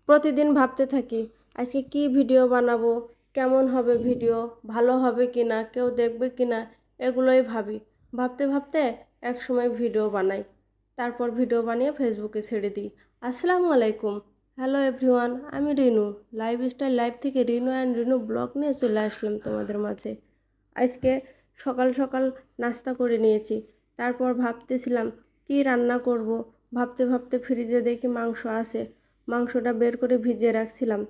প্রতিদিন ভাবতে থাকি আজকে কি ভিডিও বানাবো, কেমন হবে ভিডিও, ভালো হবে কি না, কেউ দেখবে কি না, এগুলোই ভাবি। ভাবতে ভাবতে এক সময় ভিডিও বানাই, তারপর ভিডিও বানিয়ে ফেসবুকে ছেড়ে দিই। আসসালামু আলাইকুম, হ্যালো এভরিওয়ান, আমি রিনু, লাইফস্টাইল লাইফ থেকে রিনু অ্যান্ড রিনু ব্লগ নিয়ে চলে আসলাম তোমাদের মাঝে। আজকে সকাল সকাল নাস্তা করে নিয়েছি, তারপর ভাবতেছিলাম কি রান্না করব। ভাবতে ভাবতে ফ্রিজে দেখি মাংস আছে, মাংসটা বের করে ভিজিয়ে রাখছিলাম।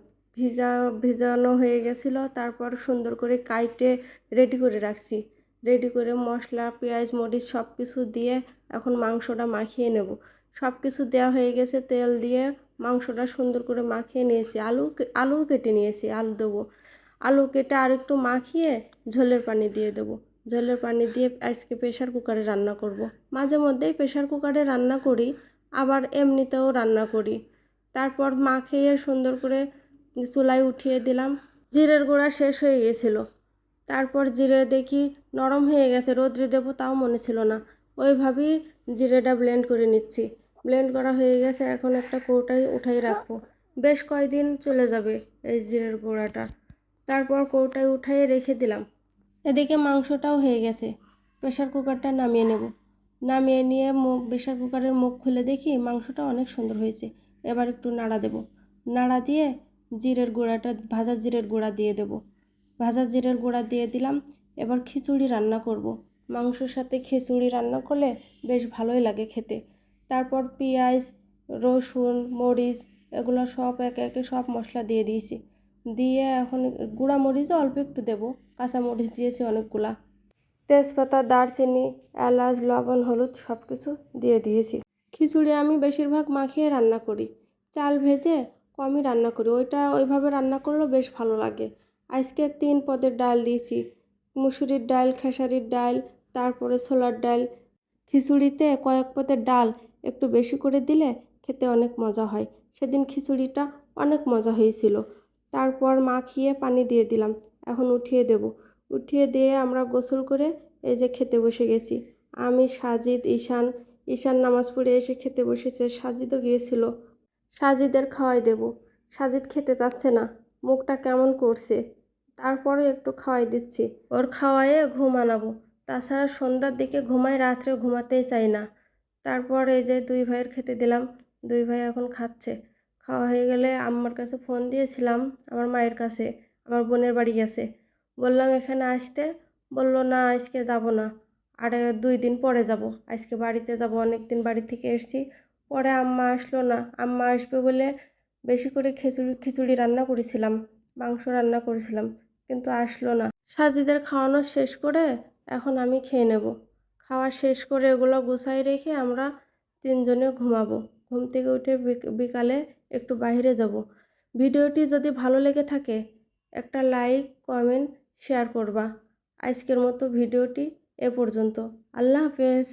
ভিজানো হয়ে গেছিলো, তারপর সুন্দর করে কাইটে রেডি করে রাখছি। রেডি করে মশলা পেঁয়াজ মরিচ সব কিছু দিয়ে এখন মাংসটা মাখিয়ে নেব। সব কিছু দেওয়া হয়ে গেছে, তেল দিয়ে মাংসটা সুন্দর করে মাখিয়ে নিয়েছি। আলুও কেটে নিয়েছি, আলু দেবো। আলু কেটে আর একটু মাখিয়ে ঝোলের পানি দিয়ে দেবো। ঝোলের পানি দিয়ে আজকে প্রেশার কুকারে রান্না করব। মাঝে মধ্যেই প্রেশার কুকারে রান্না করি, আবার এমনিতেও রান্না করি। তারপর মাখিয়ে সুন্দর করে চুলায় উঠিয়ে দিলাম। জিরের গুঁড়া শেষ হয়ে গেছিলো, তারপর জিরে দেখি নরম হয়ে গেছে, রোদ্রে দেবো তাও মনে ছিল না। ওইভাবেই জিরেটা ব্লেন্ড করে নিচ্ছি। ব্লেন্ড করা হয়ে গেছে, এখন একটা কৌটায় উঠাই রাখবো। বেশ কয়দিন চলে যাবে এই জিরের গুঁড়াটা। তারপর কৌটায় উঠাই রেখে দিলাম। এদিকে মাংসটাও হয়ে গেছে, প্রেশার কুকারটা নামিয়ে নেব। নামিয়ে নিয়ে প্রেশার কুকারের মুখ খুলে দেখি মাংসটা অনেক সুন্দর হয়েছে। এবার একটু নাড়া দেব। নাড়া দিয়ে জিরের গুঁড়াটা, ভাজা জিরের গুঁড়া দিয়ে দেব। ভাজা জিরের গুঁড়া দিয়ে দিলাম। এবার খিচুড়ি রান্না করব। মাংসর সাথে খিচুড়ি রান্না করলে বেশ ভালোই লাগে খেতে। তারপর পেঁয়াজ রসুন মরিচ এগুলো সব একে একে সব মশলা দিয়ে দিয়েছি। দিয়ে এখন গুঁড়া মরিচও অল্প একটু দেবো, কাঁচা মরিচ দিয়েছি অনেকগুলা। তেজপাতা দারচিনি এলাচ লবণ হলুদ সব কিছু দিয়ে দিয়েছি। খিচুড়ি আমি বেশিরভাগ মাখিয়ে রান্না করি, চাল ভেজে কমই রান্না করি। ওইভাবে রান্না করলেও বেশ ভালো লাগে। আজকে 3 পদের ডাল দিয়েছি, মুসুরির ডাল খেসারির ডাল তারপরে ছোলার ডাল। খিচুড়িতে কয়েক পদের ডাল একটু বেশি করে দিলে খেতে অনেক মজা হয়। সেদিন খিচুড়িটা অনেক মজা হয়েছিল। তারপর মাখিয়ে পানি দিয়ে দিলাম, এখন উঠিয়ে দেব। উঠিয়ে দিয়ে আমরা গোসল করে এই যে খেতে বসে গেছি। আমি সাজিদ ঈশান নামাজ পড়ে এসে খেতে বসেছে, সাজিদও গিয়েছিল। সাজিদের খাওয়াই দেব। সাজিদ খেতে চাচ্ছে না, মুখটা কেমন করছে, তারপরে একটু খাওয়াই দিচ্ছি। ওর খাওয়াইয়ে ঘুম আনাবো, তাছাড়া সন্ধ্যার দিকে ঘুমায়, রাত্রে ঘুমাতেই চাই না। তারপর এই যে 2 ভাইয়ের খেতে দিলাম, 2 ভাই এখন খাচ্ছে। খাওয়া হয়ে গেলে আম্মার কাছে ফোন দিয়েছিলাম, আমার মায়ের কাছে, আমার বোনের বাড়ি গেছে। বললাম এখানে আসতে, বলল না আজকে যাব না, আর 2 দিন পরে যাব। আজকে বাড়িতে যাব, অনেক দিন বাড়ি থেকে এসেছি। পরে আম্মা আসলো না, আম্মা আসবে বলে বেশি করে খিচুড়ি রান্না করেছিলাম, মাংস রান্না করেছিলাম, কিন্তু আসলো না। সাজিদের খাওয়ানো শেষ করে এখন আমি খেয়ে নেব। খাওয়া শেষ করে এগুলো গুছাই রেখে আমরা 3 জনে ঘুমাবো। ঘুম থেকে উঠে বিকালে একটু বাইরে যাব। ভিডিওটি যদি ভালো লেগে থাকে একটা লাইক কমেন্ট শেয়ার করবা। আজকের মতো ভিডিওটি এ পর্যন্ত। আল্লাহ হাফেজ।